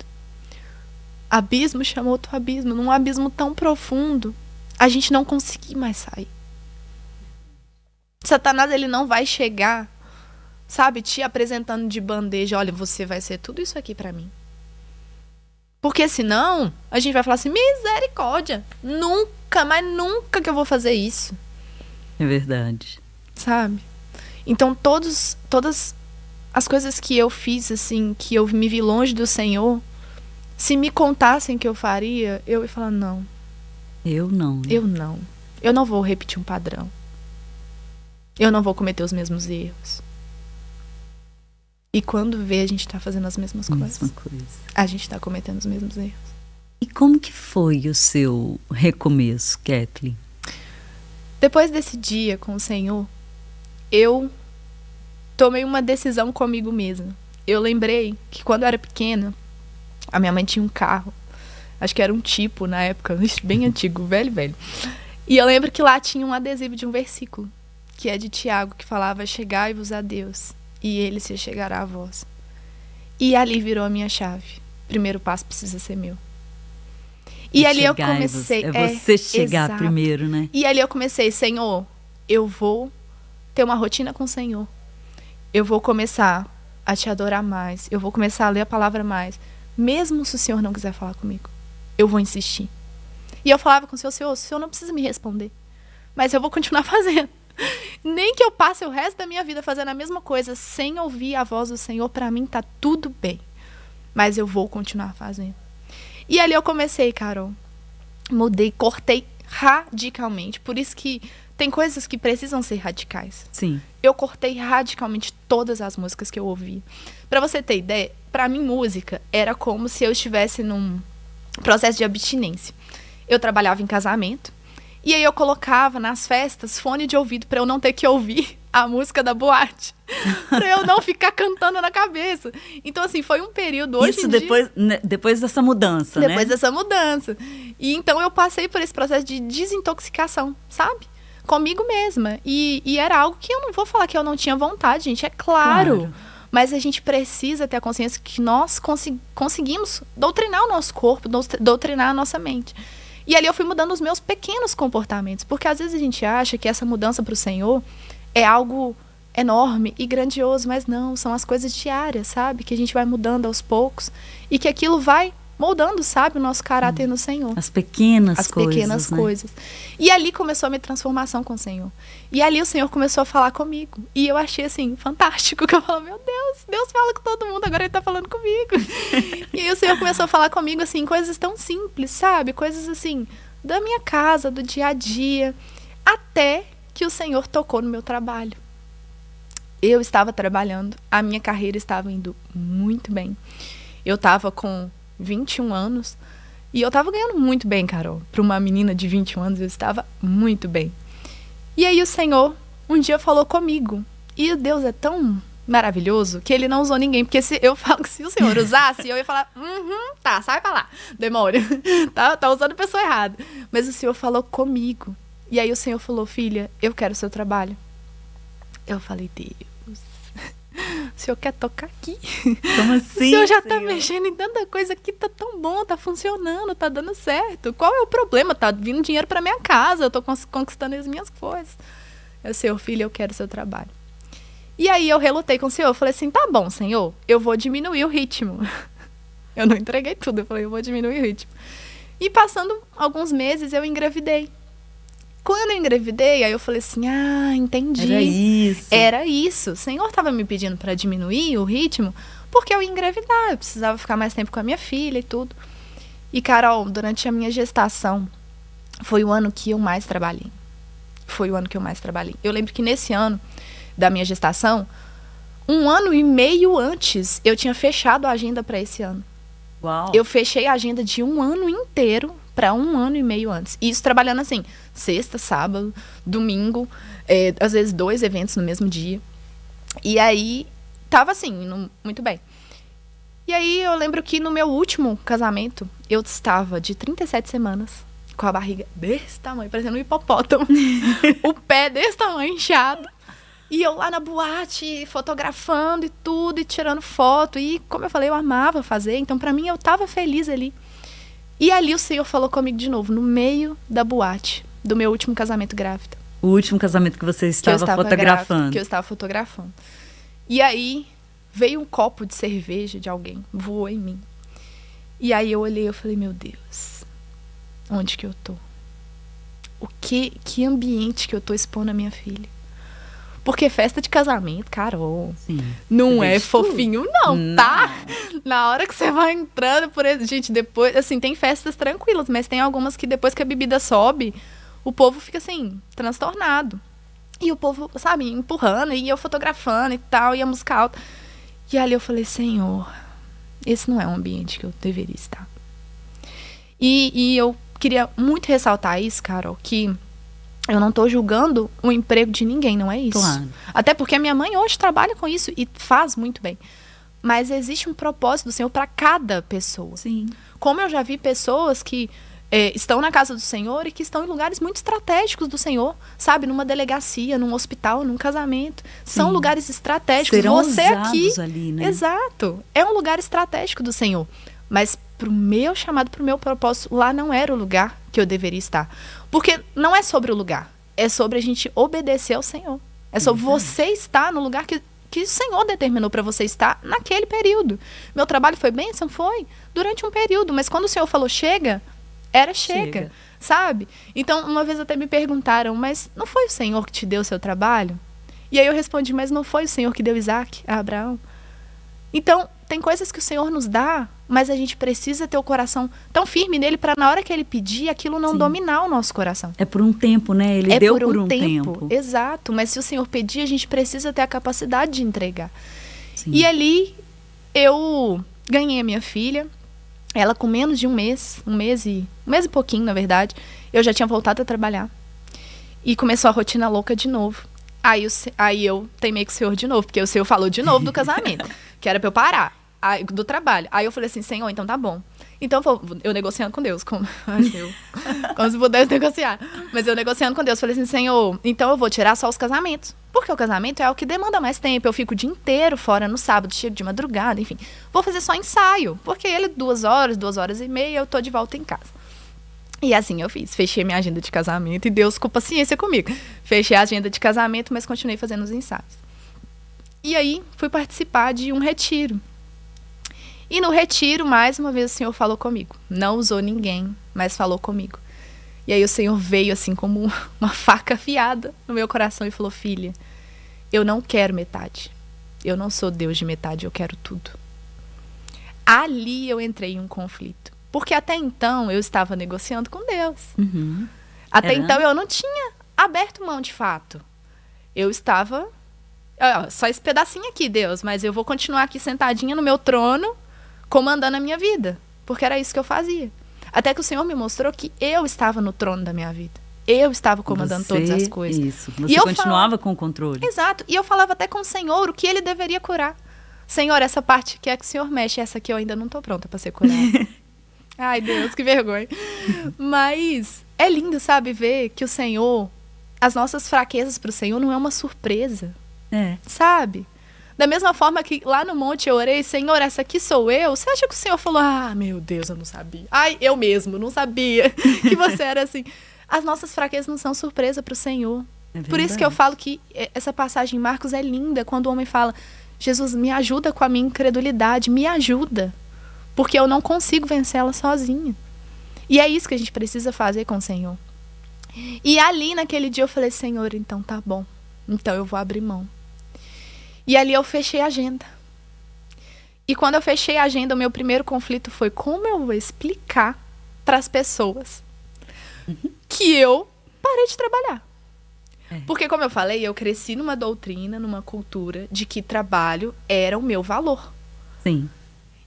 Speaker 2: abismo chamou outro abismo, num abismo tão profundo, a gente não conseguir mais sair. Satanás, ele não vai chegar, sabe, te apresentando de bandeja, olha, você vai ser tudo isso aqui para mim. Porque senão, a gente vai falar assim, misericórdia, nunca, mas nunca que eu vou fazer isso.
Speaker 1: É verdade.
Speaker 2: Sabe? Então, todas as coisas que eu fiz, assim, que eu me vi longe do Senhor, se me contassem que eu faria, eu ia falar, não.
Speaker 1: Eu não. Né?
Speaker 2: Eu não. Eu não vou repetir um padrão. Eu não vou cometer os mesmos erros. E quando vê, a gente tá fazendo as mesmas coisas. A gente tá cometendo os mesmos erros.
Speaker 1: E como que foi o seu recomeço, Kathleen?
Speaker 2: Depois desse dia com o Senhor, eu tomei uma decisão comigo mesma. Eu lembrei que quando eu era pequena, a minha mãe tinha um carro. Acho que era um tipo na época, bem antigo, velho. E eu lembro que lá tinha um adesivo de um versículo, que é de Tiago, que falava, chegai-vos a Deus, e ele se chegará a vós. E ali virou a minha chave. Primeiro passo precisa ser meu. E ali eu comecei...
Speaker 1: É você chegar
Speaker 2: exato.
Speaker 1: Primeiro, né?
Speaker 2: E ali eu comecei, Senhor, eu vou ter uma rotina com o Senhor. Eu vou começar a te adorar mais. Eu vou começar a ler a palavra mais. Mesmo se o Senhor não quiser falar comigo, eu vou insistir. E eu falava com o Senhor, o Senhor não precisa me responder. Mas eu vou continuar fazendo. Nem que eu passe o resto da minha vida fazendo a mesma coisa, sem ouvir a voz do Senhor, pra mim tá tudo bem. Mas eu vou continuar fazendo. E ali eu comecei, Carol. Mudei, cortei radicalmente. Por isso que tem coisas que precisam ser radicais.
Speaker 1: Sim.
Speaker 2: Eu cortei radicalmente todas as músicas que eu ouvi. Pra você ter ideia, pra mim música era como se eu estivesse num processo de abstinência. Eu trabalhava em casamento. E aí eu colocava nas festas fone de ouvido pra eu não ter que ouvir a música da boate. Pra eu não ficar cantando na cabeça. Então, assim, foi um período hoje
Speaker 1: isso
Speaker 2: em
Speaker 1: depois dessa mudança,
Speaker 2: depois
Speaker 1: né?
Speaker 2: dessa mudança. E então eu passei por esse processo de desintoxicação, sabe? Comigo mesma. E era algo que eu não vou falar que eu não tinha vontade, gente. É claro. Mas a gente precisa ter a consciência que nós conseguimos doutrinar o nosso corpo, doutrinar a nossa mente. E ali eu fui mudando os meus pequenos comportamentos. Porque às vezes a gente acha que essa mudança para o Senhor é algo enorme e grandioso. Mas não, são as coisas diárias, sabe? Que a gente vai mudando aos poucos. E que aquilo vai moldando, sabe? O nosso caráter no Senhor.
Speaker 1: As pequenas coisas.
Speaker 2: As pequenas coisas. E ali começou a minha transformação com o Senhor. E ali o Senhor começou a falar comigo. E eu achei, assim, fantástico. Que eu falo, meu Deus, Deus fala com todo mundo, agora ele tá falando comigo. E aí o Senhor começou a falar comigo, assim, coisas tão simples, sabe? Coisas, assim, da minha casa, do dia a dia. Até que o Senhor tocou no meu trabalho. Eu estava trabalhando, a minha carreira estava indo muito bem. Eu estava com 21 anos e eu estava ganhando muito bem, Carol. Para uma menina de 21 anos, eu estava muito bem. E aí o Senhor um dia falou comigo. E Deus é tão maravilhoso que ele não usou ninguém. Porque eu falo que se o Senhor usasse, eu ia falar, tá, sai pra lá, demônio. tá usando a pessoa errada. Mas o Senhor falou comigo. E aí o Senhor falou, filha, eu quero o seu trabalho. Eu falei, Deus, o Senhor quer tocar aqui?
Speaker 1: Como assim?
Speaker 2: O Senhor já tá mexendo em tanta coisa aqui, tá tão bom, tá funcionando, tá dando certo. Qual é o problema? Tá vindo dinheiro pra minha casa, eu tô conquistando as minhas coisas. Eu, Senhor, filho, eu quero o seu trabalho. E aí eu relutei com o Senhor, eu falei assim, tá bom, Senhor, eu vou diminuir o ritmo. Eu não entreguei tudo, eu falei, eu vou diminuir o ritmo. E passando alguns meses, eu engravidei. Quando eu engravidei, aí eu falei assim, entendi. Era isso. O Senhor estava me pedindo para diminuir o ritmo, porque eu ia engravidar, eu precisava ficar mais tempo com a minha filha e tudo. E, Carol, durante a minha gestação, foi o ano que eu mais trabalhei. Eu lembro que nesse ano da minha gestação, 1 ano e meio antes, eu tinha fechado a agenda para esse ano.
Speaker 1: Uau.
Speaker 2: Eu fechei a agenda de 1 ano inteiro para 1 ano e meio antes. E isso trabalhando assim, sexta, sábado, domingo, às vezes 2 eventos no mesmo dia. E aí, tava assim, indo muito bem. E aí, eu lembro que no meu último casamento, eu estava de 37 semanas, com a barriga desse tamanho, parecendo um hipopótamo. O pé desse tamanho, inchado. E eu lá na boate, fotografando e tudo, e tirando foto. E, como eu falei, eu amava fazer. Então, pra mim, eu tava feliz ali. E ali o Senhor falou comigo de novo, no meio da boate, do meu último casamento grávida.
Speaker 1: O último casamento que você estava fotografando.
Speaker 2: Grávida, que eu estava fotografando. E aí, veio um copo de cerveja de alguém, voou em mim. E aí eu olhei e falei, meu Deus, onde que eu tô? Que ambiente que eu tô expondo a minha filha? Porque festa de casamento, Carol,
Speaker 1: Sim.
Speaker 2: não é fofinho não, tá? Na hora que você vai entrando por... Gente, depois, assim, tem festas tranquilas, mas tem algumas que depois que a bebida sobe, o povo fica, assim, transtornado. E o povo, sabe, empurrando, e eu fotografando e tal, e a música alta. E ali eu falei, Senhor, esse não é um ambiente que eu deveria estar. E eu queria muito ressaltar isso, Carol, que eu não tô julgando o emprego de ninguém, não é isso.
Speaker 1: Claro.
Speaker 2: Até porque a minha mãe hoje trabalha com isso e faz muito bem. Mas existe um propósito do Senhor para cada pessoa.
Speaker 1: Sim.
Speaker 2: Como eu já vi pessoas que estão na casa do Senhor e que estão em lugares muito estratégicos do Senhor, sabe? Numa delegacia, num hospital, num casamento. São lugares estratégicos.
Speaker 1: Serão
Speaker 2: Você aqui,
Speaker 1: ali, né?
Speaker 2: exato, é um lugar estratégico do Senhor. Mas pro meu chamado, pro meu propósito, lá não era o lugar que eu deveria estar. Porque não é sobre o lugar, é sobre a gente obedecer ao Senhor. É sobre você estar no lugar que o Senhor determinou para você estar naquele período. Meu trabalho foi bênção? Foi. Durante um período. Mas quando o Senhor falou chega, era chega. Sabe? Então, uma vez até me perguntaram, mas não foi o Senhor que te deu o seu trabalho? E aí eu respondi, mas não foi o Senhor que deu Isaac a Abraão? Então, tem coisas que o Senhor nos dá, mas a gente precisa ter o coração tão firme nele para na hora que ele pedir, aquilo não dominar o nosso coração.
Speaker 1: É por um tempo, né? Ele deu por um tempo.
Speaker 2: Exato, mas se o Senhor pedir, a gente precisa ter a capacidade de entregar.
Speaker 1: Sim.
Speaker 2: E ali eu ganhei a minha filha, ela com menos de um mês e pouquinho, na verdade, eu já tinha voltado a trabalhar. E começou a rotina louca de novo. Aí eu teimei com o Senhor de novo, porque o Senhor falou de novo do casamento, que era pra eu parar do trabalho. Aí eu falei assim, Senhor, então tá bom. Então eu negociando com Deus, como se pudesse negociar. Mas eu negociando com Deus, falei assim, Senhor, então eu vou tirar só os casamentos. Porque o casamento é o que demanda mais tempo. Eu fico o dia inteiro fora no sábado, chego de madrugada, enfim. Vou fazer só ensaio, porque ele 2 horas e meia, eu tô de volta em casa. E assim eu fiz. Fechei minha agenda de casamento e Deus com paciência comigo. Fechei a agenda de casamento, mas continuei fazendo os ensaios. E aí fui participar de um retiro. E no retiro, mais uma vez, o Senhor falou comigo. Não usou ninguém, mas falou comigo. E aí o Senhor veio assim como uma faca afiada no meu coração e falou, filha, eu não quero metade. Eu não sou Deus de metade, eu quero tudo. Ali eu entrei em um conflito. Porque até então eu estava negociando com Deus.
Speaker 1: Uhum.
Speaker 2: Até então eu não tinha aberto mão de fato. Eu estava... só esse pedacinho aqui, Deus, mas eu vou continuar aqui sentadinha no meu trono, comandando a minha vida. Porque era isso que eu fazia. Até que o Senhor me mostrou que eu estava no trono da minha vida. Eu estava comandando todas as coisas.
Speaker 1: Isso. Você continuava com o controle.
Speaker 2: Exato. E eu falava até com o Senhor o que ele deveria curar. Senhor, essa parte que é que o Senhor mexe, essa aqui eu ainda não estou pronta para ser curada. Ai, Deus, que vergonha. Mas é lindo, sabe, ver que o Senhor, as nossas fraquezas para o Senhor não é uma surpresa. Sabe? Da mesma forma que lá no monte eu orei, Senhor, essa aqui sou eu. Você acha que o Senhor falou, meu Deus, eu não sabia. Ai, eu mesmo não sabia que você era assim. As nossas fraquezas não são surpresa para o Senhor. Por isso que eu falo que essa passagem em Marcos é linda, quando o homem fala, Jesus, me ajuda com a minha incredulidade, me ajuda. Porque eu não consigo vencê-la sozinha. E é isso que a gente precisa fazer com o Senhor. E ali, naquele dia, eu falei, Senhor, então tá bom. Então eu vou abrir mão. E ali eu fechei a agenda. E quando eu fechei a agenda, o meu primeiro conflito foi como eu vou explicar para as pessoas que eu parei de trabalhar. Porque, como eu falei, eu cresci numa doutrina, numa cultura de que trabalho era o meu valor.
Speaker 1: Sim.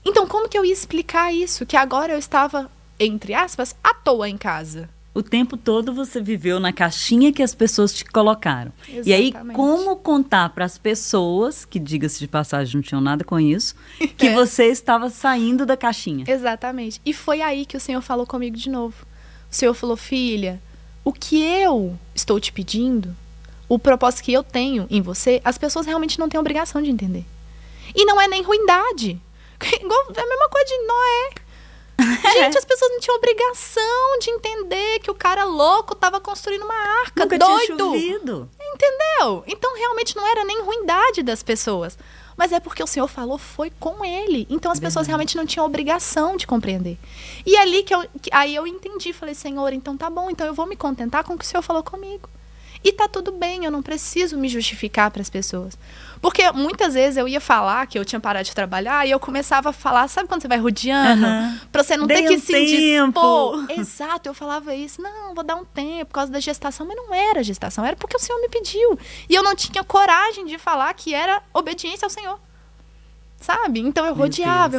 Speaker 2: Então, como que eu ia explicar isso? Que agora eu estava, entre aspas, à toa em casa.
Speaker 1: O tempo todo você viveu na caixinha que as pessoas te colocaram.
Speaker 2: Exatamente.
Speaker 1: E aí, como contar para as pessoas, que diga-se de passagem, não tinham nada com isso, que você estava saindo da caixinha?
Speaker 2: Exatamente. E foi aí que o Senhor falou comigo de novo. O Senhor falou, filha, o que eu estou te pedindo, o propósito que eu tenho em você, as pessoas realmente não têm obrigação de entender. E não é nem ruindade. É a mesma coisa de Noé. Gente, as pessoas não tinham obrigação de entender que o cara louco estava construindo uma arca,
Speaker 1: nunca
Speaker 2: doido.
Speaker 1: Tinha chovido.
Speaker 2: Entendeu? Então, realmente não era nem ruindade das pessoas. Mas é porque o Senhor falou, foi com ele. Então as pessoas realmente não tinham obrigação de compreender. E ali aí eu entendi, falei, Senhor, então tá bom, então eu vou me contentar com o que o Senhor falou comigo. E tá tudo bem, eu não preciso me justificar para as pessoas. Porque muitas vezes eu ia falar que eu tinha parado de trabalhar e eu começava a falar, sabe quando você vai rodeando? Pra você não ter que se indispor. Exato, eu falava isso. Não, vou dar um tempo por causa da gestação. Mas não era gestação, era porque o Senhor me pediu. E eu não tinha coragem de falar que era obediência ao Senhor. Sabe? Então eu rodeava.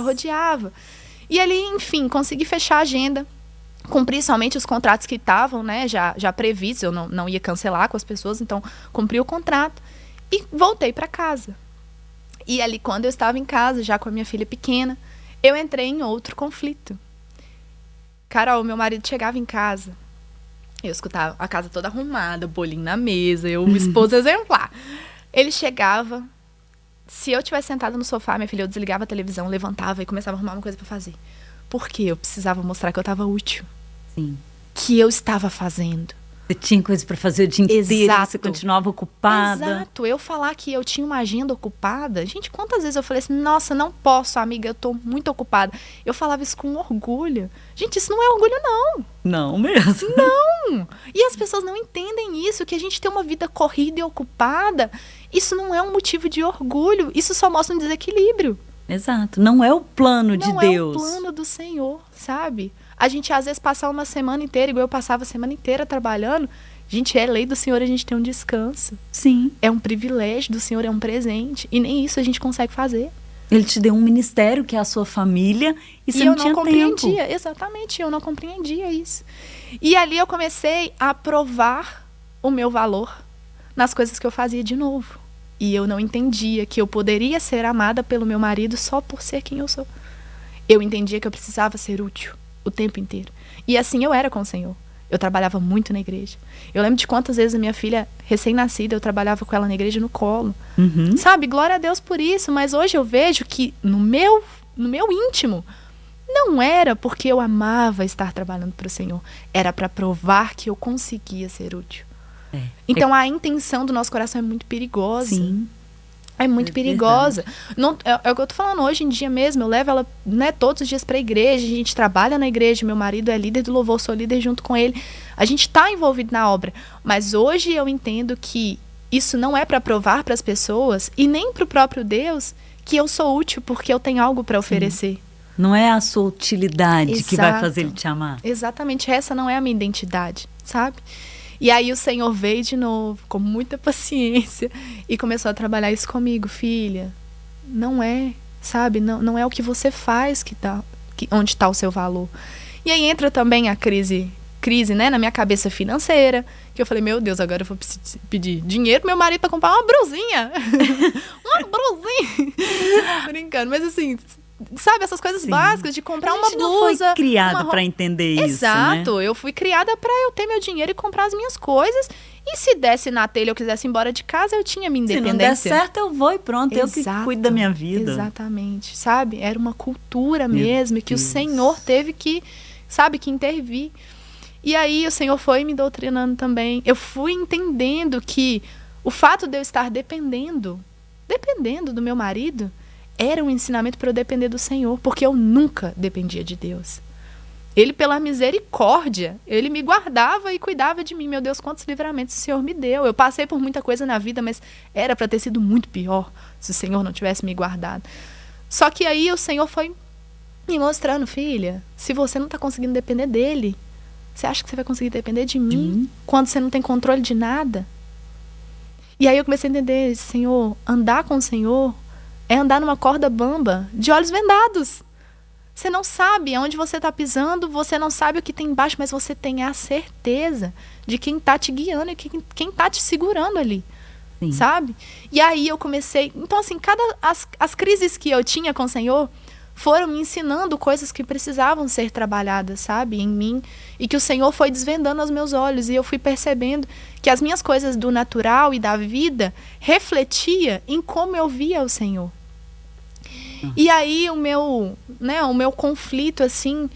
Speaker 2: E ali, enfim, consegui fechar a agenda. Cumpri somente os contratos que estavam, né, já previstos, eu não ia cancelar com as pessoas, então cumpri o contrato e voltei para casa. E ali, quando eu estava em casa, já com a minha filha pequena, eu entrei em outro conflito. Carol, meu marido chegava em casa, eu escutava a casa toda arrumada, bolinho na mesa, eu, esposa exemplar. Ele chegava, se eu tivesse sentada no sofá, minha filha, eu desligava a televisão, levantava e começava a arrumar uma coisa para fazer. Porque eu precisava mostrar que eu estava útil.
Speaker 1: Sim.
Speaker 2: Que eu estava fazendo.
Speaker 1: Você tinha coisa para fazer o dia inteiro, você continuava ocupada.
Speaker 2: Exato. Eu falar que eu tinha uma agenda ocupada. Gente, quantas vezes eu falei assim, nossa, não posso, amiga, eu estou muito ocupada. Eu falava isso com orgulho. Gente, isso não é orgulho, não.
Speaker 1: Não mesmo.
Speaker 2: Não. E as pessoas não entendem isso, que a gente tem uma vida corrida e ocupada. Isso não é um motivo de orgulho. Isso só mostra um desequilíbrio.
Speaker 1: Exato. Não é o plano de Deus.
Speaker 2: Não é o plano do Senhor, sabe? A gente, às vezes, passa uma semana inteira, igual eu passava a semana inteira trabalhando. Gente, é lei do Senhor a gente ter um descanso.
Speaker 1: Sim.
Speaker 2: É um privilégio do Senhor, é um presente. E nem isso a gente consegue fazer.
Speaker 1: Ele te deu um ministério que é a sua família e você não tinha tempo.
Speaker 2: E eu não compreendia, exatamente, eu não compreendia isso. E ali eu comecei a provar o meu valor nas coisas que eu fazia de novo. E eu não entendia que eu poderia ser amada pelo meu marido só por ser quem eu sou. Eu entendia que eu precisava ser útil o tempo inteiro. E assim eu era com o Senhor. Eu trabalhava muito na igreja. Eu lembro de quantas vezes a minha filha recém-nascida, eu trabalhava com ela na igreja no colo. Sabe, glória a Deus por isso. Mas hoje eu vejo que no meu íntimo, não era porque eu amava estar trabalhando para o Senhor. Era para provar que eu conseguia ser útil. Então a intenção do nosso coração é muito perigosa.
Speaker 1: Sim.
Speaker 2: É muito perigosa. Não, é o que eu tô falando hoje em dia mesmo. Eu levo ela, né, todos os dias pra igreja. A gente trabalha na igreja. Meu marido é líder do louvor, sou líder junto com ele. A gente tá envolvido na obra. Mas hoje eu entendo que isso não é para provar para as pessoas e nem pro próprio Deus que eu sou útil porque eu tenho algo para oferecer.
Speaker 1: Não é a sua utilidade que vai fazer ele te amar.
Speaker 2: Exatamente. Essa não é a minha identidade, sabe? E aí o Senhor veio de novo, com muita paciência, e começou a trabalhar isso comigo. Filha, não é, sabe? Não é o que você faz onde está o seu valor. E aí entra também a crise, né, na minha cabeça financeira, que eu falei, meu Deus, agora eu vou pedir dinheiro pro meu marido para comprar uma brusinha. Uma brusinha. Brincando, mas assim... Sabe, essas coisas básicas de comprar uma blusa.
Speaker 1: Não foi criada para entender isso,
Speaker 2: Exato,
Speaker 1: né?
Speaker 2: Eu fui criada para eu ter meu dinheiro e comprar as minhas coisas. E se desse na telha eu quisesse ir embora de casa, eu tinha minha independência.
Speaker 1: Se não der certo, eu vou e pronto. Exato, eu que cuido da minha vida.
Speaker 2: Exatamente, sabe? Era uma cultura mesmo que o Senhor teve que, sabe, que intervir. E aí o Senhor foi me doutrinando também. Eu fui entendendo que o fato de eu estar dependendo do meu marido, era um ensinamento para eu depender do Senhor, porque eu nunca dependia de Deus. Ele, pela misericórdia, ele me guardava e cuidava de mim. Meu Deus, quantos livramentos o Senhor me deu. Eu passei por muita coisa na vida, mas era para ter sido muito pior se o Senhor não tivesse me guardado. Só que aí o Senhor foi me mostrando, filha, se você não está conseguindo depender dele, você acha que você vai conseguir depender de mim quando você não tem controle de nada? E aí eu comecei a entender, Senhor, andar com o Senhor é andar numa corda bamba, de olhos vendados. Você não sabe aonde você está pisando, você não sabe o que tem embaixo, mas você tem a certeza de quem está te guiando e quem está te segurando ali. Sim. Sabe? E aí eu comecei... Então, assim, as crises que eu tinha com o Senhor foram me ensinando coisas que precisavam ser trabalhadas, sabe? Em mim. E que o Senhor foi desvendando aos meus olhos. E eu fui percebendo que as minhas coisas do natural e da vida refletia em como eu via o Senhor. E aí o meu conflito, assim,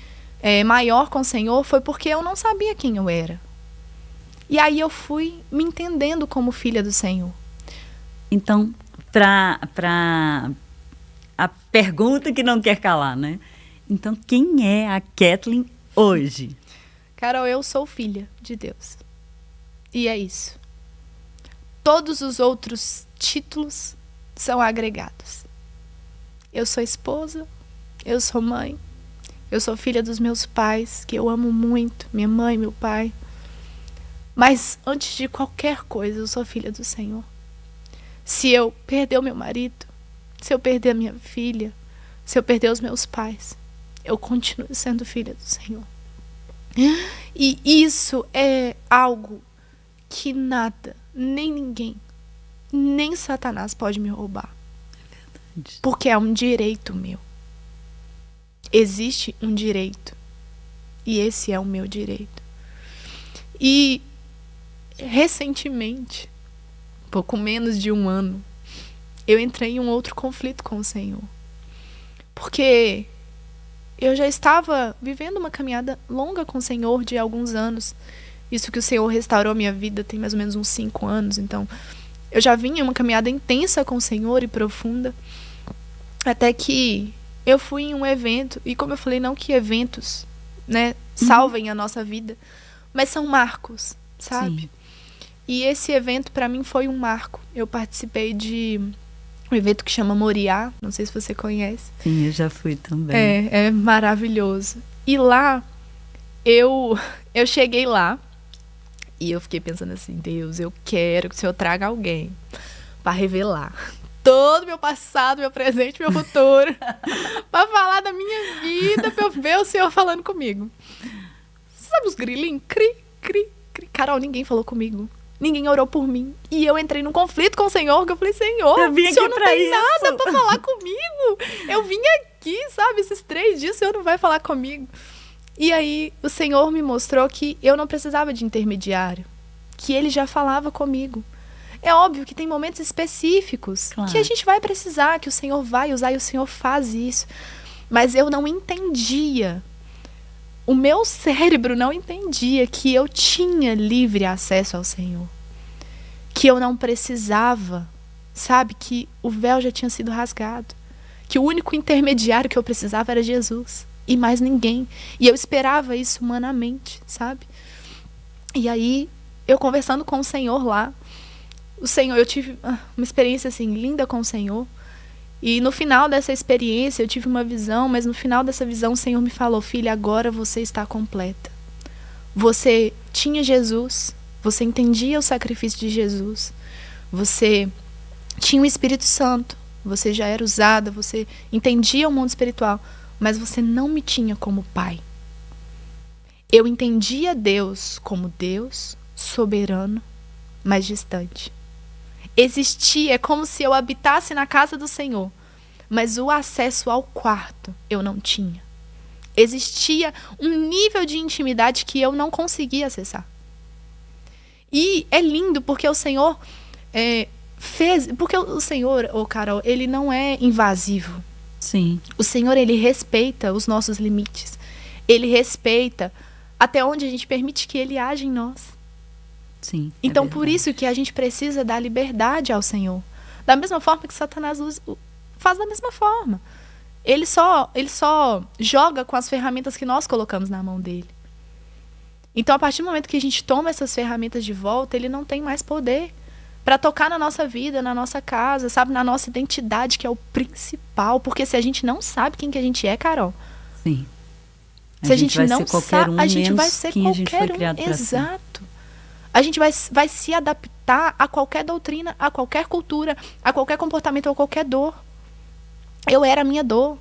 Speaker 2: maior com o Senhor foi porque eu não sabia quem eu era. E aí eu fui me entendendo como filha do Senhor.
Speaker 1: Então, para a pergunta que não quer calar, né? Então, quem é a Kathleen hoje?
Speaker 2: Carol, eu sou filha de Deus. E é isso. Todos os outros títulos são agregados. Eu sou esposa, eu sou mãe, eu sou filha dos meus pais, que eu amo muito, minha mãe, meu pai. Mas antes de qualquer coisa, eu sou filha do Senhor. Se eu perder o meu marido, se eu perder a minha filha, se eu perder os meus pais, eu continuo sendo filha do Senhor. E isso é algo que nada, nem ninguém, nem Satanás pode me roubar. Porque é um direito meu. Existe um direito. E esse é o meu direito. E recentemente, pouco menos de um ano, eu entrei em um outro conflito com o Senhor. Porque eu já estava vivendo uma caminhada longa com o Senhor de alguns anos. Isso que o Senhor restaurou a minha vida tem mais ou menos uns 5 anos. Então, eu já vinha em uma caminhada intensa com o Senhor e profunda. Até que eu fui em um evento. E como eu falei, não que eventos, né, salvem a nossa vida. Mas são marcos, sabe?
Speaker 1: Sim.
Speaker 2: E esse evento para mim foi um marco. Eu participei de um evento que chama Moriá. Não sei se você conhece.
Speaker 1: Sim, eu já fui também.
Speaker 2: É maravilhoso. E lá, eu cheguei lá e eu fiquei pensando assim, Deus, eu quero que o Senhor traga alguém para revelar todo o meu passado, meu presente, meu futuro, para falar da minha vida, para eu ver o Senhor falando comigo. Sabe os grilinhos? Cri, cri, cri. Carol, ninguém falou comigo. Ninguém orou por mim. E eu entrei num conflito com o Senhor, que eu falei, Senhor, o Senhor não tem nada pra falar comigo. Eu vim aqui, sabe, esses 3 dias, o Senhor não vai falar comigo. E aí, o Senhor me mostrou que eu não precisava de intermediário. Que Ele já falava comigo. É óbvio que tem momentos específicos que a gente vai precisar, que o Senhor vai usar e o Senhor faz isso. Mas eu não entendia. O meu cérebro não entendia que eu tinha livre acesso ao Senhor. Que eu não precisava, sabe? Que o véu já tinha sido rasgado. Que o único intermediário que eu precisava era Jesus. E mais ninguém. E eu esperava isso humanamente, sabe? E aí, eu conversando com o Senhor lá, eu tive uma experiência assim, linda com o Senhor. E no final dessa experiência, eu tive uma visão, mas no final dessa visão, o Senhor me falou, filha, agora você está completa. Você tinha Jesus, você entendia o sacrifício de Jesus, você tinha o Espírito Santo, você já era usada, você entendia o mundo espiritual, mas você não me tinha como pai. Eu entendia Deus como Deus, soberano, mas distante. Existia, é como se eu habitasse na casa do Senhor, mas o acesso ao quarto eu não tinha. Existia um nível de intimidade que eu não conseguia acessar. E é lindo porque o Senhor fez... Porque o Senhor, Carol, Ele não é invasivo.
Speaker 1: Sim.
Speaker 2: O Senhor, Ele respeita os nossos limites. Ele respeita até onde a gente permite que Ele age em nós.
Speaker 1: Sim,
Speaker 2: então, por isso que a gente precisa dar liberdade ao Senhor. Da mesma forma que Satanás faz da mesma forma. Ele só joga com as ferramentas que nós colocamos na mão dele. Então, a partir do momento que a gente toma essas ferramentas de volta, ele não tem mais poder para tocar na nossa vida, na nossa casa, sabe? Na nossa identidade, que é o principal. Porque se a gente não sabe quem que a gente é, Carol...
Speaker 1: Sim.
Speaker 2: Se a gente não sabe, a gente vai ser
Speaker 1: qualquer um.
Speaker 2: Exato. A gente vai se adaptar a qualquer doutrina, a qualquer cultura, a qualquer comportamento, a qualquer dor. Eu era a minha dor.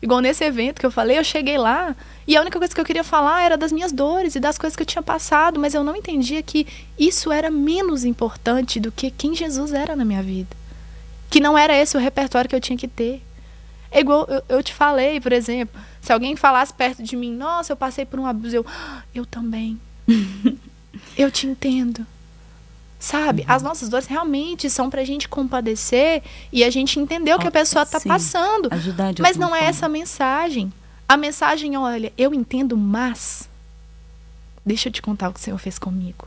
Speaker 2: Igual nesse evento que eu falei, eu cheguei lá e a única coisa que eu queria falar era das minhas dores e das coisas que eu tinha passado, mas eu não entendia que isso era menos importante do que quem Jesus era na minha vida. Que não era esse o repertório que eu tinha que ter. É igual eu te falei, por exemplo, se alguém falasse perto de mim, nossa, eu passei por um abuso, eu também. Eu te entendo. Sabe? As nossas dores realmente são pra gente compadecer e a gente entender o que a pessoa tá passando.
Speaker 1: Ajudar de
Speaker 2: mas não
Speaker 1: forma.
Speaker 2: É essa a mensagem. A mensagem é, olha, eu entendo, mas deixa eu te contar o que o Senhor fez comigo.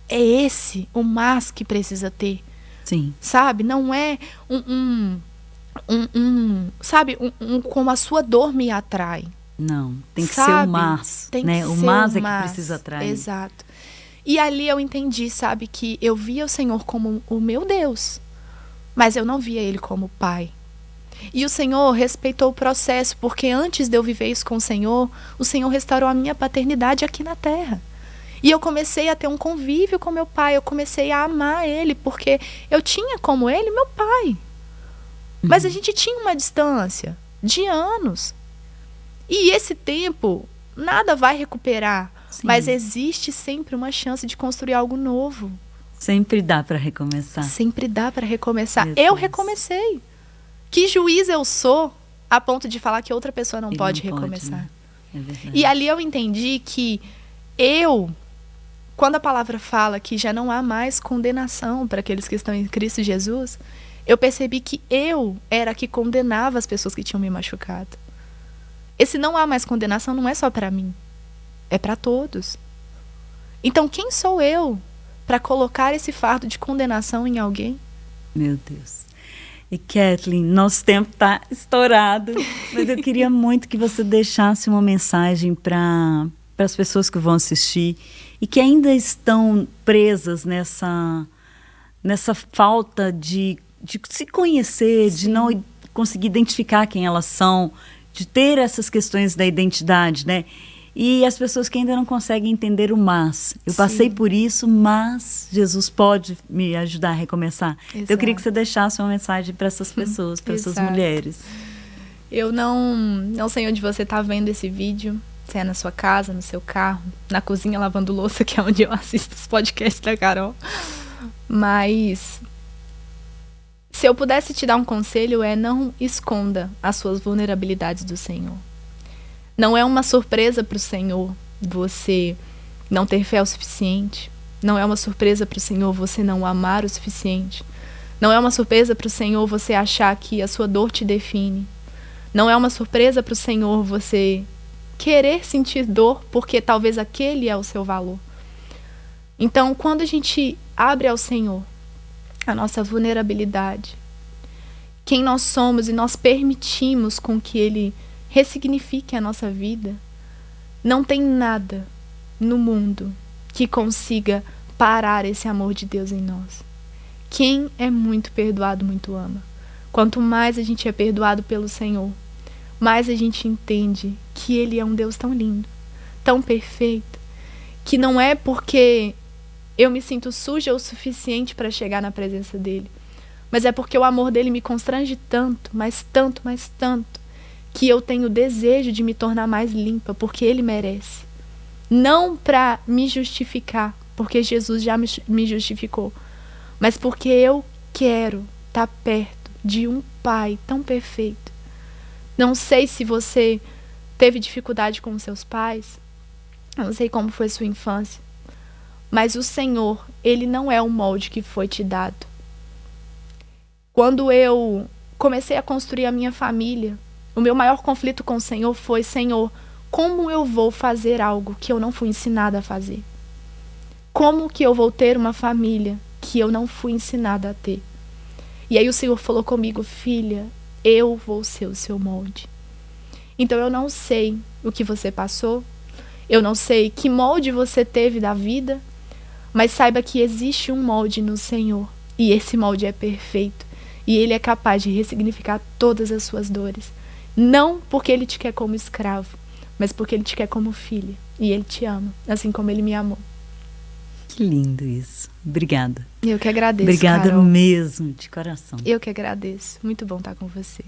Speaker 2: É esse o mas que precisa ter.
Speaker 1: Sim.
Speaker 2: Sabe? Não é como a sua dor me atrai.
Speaker 1: Não, tem que
Speaker 2: sabe?
Speaker 1: ser o mas,
Speaker 2: tem
Speaker 1: né?
Speaker 2: Que
Speaker 1: o
Speaker 2: ser
Speaker 1: mas
Speaker 2: o
Speaker 1: é que
Speaker 2: mas.
Speaker 1: precisa atrair.
Speaker 2: Exato. E ali eu entendi, sabe, que eu via o Senhor como o meu Deus, mas eu não via Ele como Pai. E o Senhor respeitou o processo, porque antes de eu viver isso com o Senhor restaurou a minha paternidade aqui na terra. E eu comecei a ter um convívio com meu pai, eu comecei a amar ele, porque eu tinha como ele meu pai. Mas a gente tinha uma distância de anos. E esse tempo, nada vai recuperar. Sim. Mas existe sempre uma chance de construir algo novo.
Speaker 1: Sempre dá para recomeçar.
Speaker 2: Sempre dá para recomeçar. Eu recomecei. Que juiz eu sou a ponto de falar que outra pessoa não pode recomeçar.
Speaker 1: Né? É verdade.
Speaker 2: E ali eu entendi que quando a palavra fala que já não há mais condenação para aqueles que estão em Cristo Jesus, eu percebi que eu era a que condenava as pessoas que tinham me machucado. Esse não há mais condenação não é só para mim, é para todos. Então quem sou eu para colocar esse fardo de condenação em alguém?
Speaker 1: Meu Deus. E Kathleen, nosso tempo está estourado, mas eu queria muito que você deixasse uma mensagem para as pessoas que vão assistir e que ainda estão presas nessa falta de se conhecer, Sim. de não conseguir identificar quem elas são, de ter essas questões da identidade, né? E as pessoas que ainda não conseguem entender o mas. Eu passei por isso, mas Jesus pode me ajudar a recomeçar. Então, eu queria que você deixasse uma mensagem para essas pessoas, para essas mulheres.
Speaker 2: Eu não sei onde você está vendo esse vídeo, se é na sua casa, no seu carro, na cozinha lavando louça, que é onde eu assisto os podcasts da Carol. Mas se eu pudesse te dar um conselho, não esconda as suas vulnerabilidades do Senhor. Não é uma surpresa para o Senhor você não ter fé o suficiente. Não é uma surpresa para o Senhor você não amar o suficiente. Não é uma surpresa para o Senhor você achar que a sua dor te define. Não é uma surpresa para o Senhor você querer sentir dor porque talvez aquele é o seu valor. Então, quando a gente abre ao Senhor a nossa vulnerabilidade, quem nós somos e nós permitimos com que Ele ressignifique a nossa vida, não tem nada no mundo que consiga parar esse amor de Deus em nós. Quem é muito perdoado, muito ama. Quanto mais a gente é perdoado pelo Senhor, mais a gente entende que Ele é um Deus tão lindo, tão perfeito, que não é porque eu me sinto suja o suficiente para chegar na presença dEle, mas é porque o amor dEle me constrange tanto, mas tanto, mas tanto, que eu tenho o desejo de me tornar mais limpa, porque Ele merece. Não para me justificar, porque Jesus já me justificou, mas porque eu quero estar perto de um Pai tão perfeito. Não sei se você teve dificuldade com os seus pais, eu não sei como foi sua infância, mas o Senhor, Ele não é um molde que foi te dado. Quando eu comecei a construir a minha família, o meu maior conflito com o Senhor foi: Senhor, como eu vou fazer algo que eu não fui ensinada a fazer? Como que eu vou ter uma família que eu não fui ensinada a ter? E aí o Senhor falou comigo: filha, eu vou ser o seu molde. Então eu não sei o que você passou, eu não sei que molde você teve da vida, mas saiba que existe um molde no Senhor, e esse molde é perfeito, e Ele é capaz de ressignificar todas as suas dores. Não porque Ele te quer como escravo, mas porque Ele te quer como filha. E Ele te ama, assim como Ele me amou.
Speaker 1: Que lindo isso. Obrigada.
Speaker 2: Eu que agradeço,
Speaker 1: Obrigada,
Speaker 2: Carol.
Speaker 1: Mesmo, de coração.
Speaker 2: Eu que agradeço. Muito bom estar com você.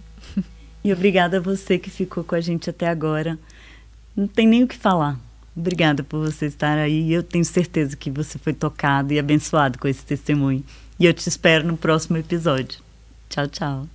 Speaker 1: E obrigada a você que ficou com a gente até agora. Não tem nem o que falar. Obrigada por você estar aí. Eu tenho certeza que você foi tocado e abençoado com esse testemunho. E eu te espero no próximo episódio. Tchau, tchau.